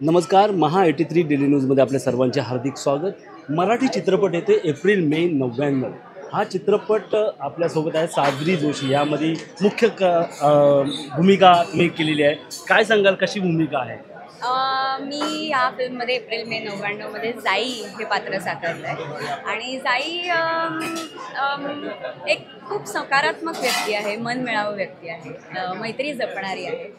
नमस्कार. महा 83 डेली न्यूजमध्ये आपल्या सर्वांचे हार्दिक स्वागत. मराठी चित्रपट येते एप्रिल मे 99. हा चित्रपट आपल्यासोबत आहे साजरी जोशी. यामध्ये मुख्य भूमिका तुम्ही केलेली आहे. काय सांगाल, कशी भूमिका आहे? मी या फिल्ममध्ये एप्रिल मे 99मध्ये जाई हे पात्र साकारलं आहे. आणि जाई एक खूप सकारात्मक व्यक्ती आहे, मनमिळावू व्यक्ती आहे, मैत्री जपणारी आहे.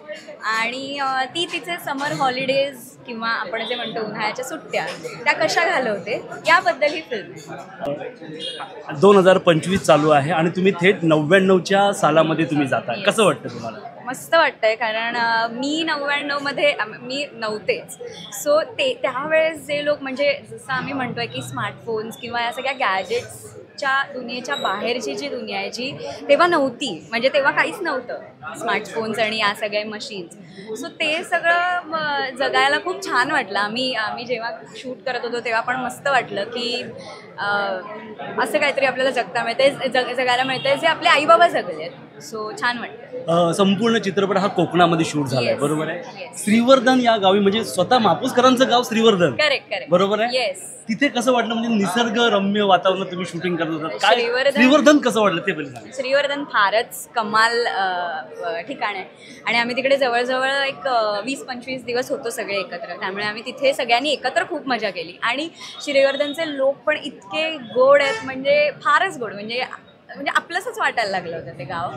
आणि ती तिचे समर हॉलिडेज किंवा आपण जे म्हणतो उन्हाळ्याच्या सुट्ट्या त्या कशा घालवते याबद्दल ही फिल्म आहे. 2025 चालू आहे आणि तुम्ही थेट 99च्या सालामध्ये तुम्ही जाताय. कसं वाटतं तुम्हाला? मस्त वाटतंय, कारण मी 99मध्ये मी नव्हतेच. सो त्यावेळेस जे लोक, म्हणजे जसं आम्ही म्हणतोय की स्मार्टफोन्स किंवा या सगळ्या गॅजेट्सच्या दुनियेच्या बाहेरची जी दुनिया आहे जी तेव्हा नव्हती, म्हणजे तेव्हा काहीच नव्हतं स्मार्टफोन्स आणि या सगळ्या मशीन्स. सो ते सगळं जगायला खूप छान वाटलं. आम्ही जेव्हा शूट करत होतो तेव्हा पण मस्त वाटलं की असं काहीतरी आपल्याला जगता मिळतंय, जगायला मिळतंय जे आपले आईबाबा जगले आहेत. सो छान वाटतं. संपूर्ण चित्रपट हा कोकणामध्ये शूट झाला आहे, बरोबर आहे? Yes. श्रीवर्धन या गावी, म्हणजे स्वतः मापूसकरांचं गाव श्रीवर्धन, करेक्ट, बरोबर आहे? येस. तिथे कसं वाटलं, म्हणजे निसर्गरम्य वातावरणात तुम्ही शूटिंग करत होता? काय श्रीवर्धन- श्रीवर्धन कसं वाटलं ते पहिले सांगा. श्रीवर्धन फारच कमाल ठिकाण आहे. आणि आम्ही तिकडे जवळजवळ एक 20-25 दिवस होतो सगळे एकत्र. त्यामुळे आम्ही तिथे सगळ्यांनी एकत्र खूप मजा केली. आणि श्रीवर्धनचे लोक पण इतके गोड आहेत, म्हणजे फारच गोड, म्हणजे आपलंसंच वाटायला लागलं होतं ते गाव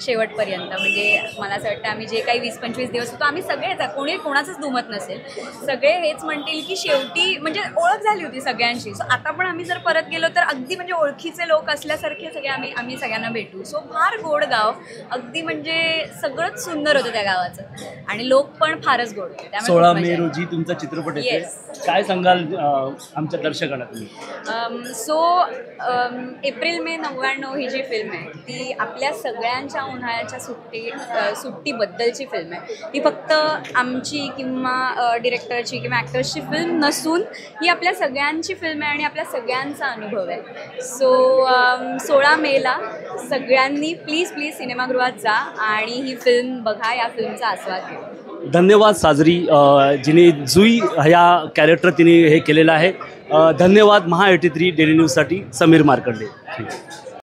शेवटपर्यंत. म्हणजे मला असं वाटतं आम्ही जे काही 20-25 दिवस होतो आम्ही सगळेच, कोणी कोणाचंच दुमत नसेल, सगळे हेच म्हणतील की शेवटी म्हणजे ओळख झाली होती सगळ्यांशी. सो आता पण आम्ही जर परत गेलो तर अगदी म्हणजे ओळखीचे लोक असल्यासारखे सगळे आम्ही सगळ्यांना भेटू. सो फार गोड गाव, अगदी म्हणजे सगळंच सुंदर होतं त्या गावाचं. आणि लोक पण फारच गोड होते. 16 मे रोजी तुमचा चित्रपट येते. काय सांगाल आमच्या दर्शकांना तुम्ही? सो एप्रिल मे 99 ही जी फिल्म आहे ती आपल्या सगळ्यांच्या उन्हाळ्याच्या सुट्टीबद्दलची फिल्म आहे. ती फक्त आमची किंवा डिरेक्टरची किंवा ॲक्टर्सची फिल्म नसून ही आपल्या सगळ्यांची फिल्म आहे आणि आपल्या सगळ्यांचा अनुभव आहे. सो 16 मेला सगळ्यांनी प्लीज सिनेमागृहात जा आणि ही फिल्म बघा, या फिल्मचा आस्वाद घ्या. धन्यवाद साजरी, जिने जुई ह्या कॅरेक्टर तिने हे केलेलं आहे. धन्यवाद. महा 83 डेली न्यूजसाठी समीर मार्कंडे.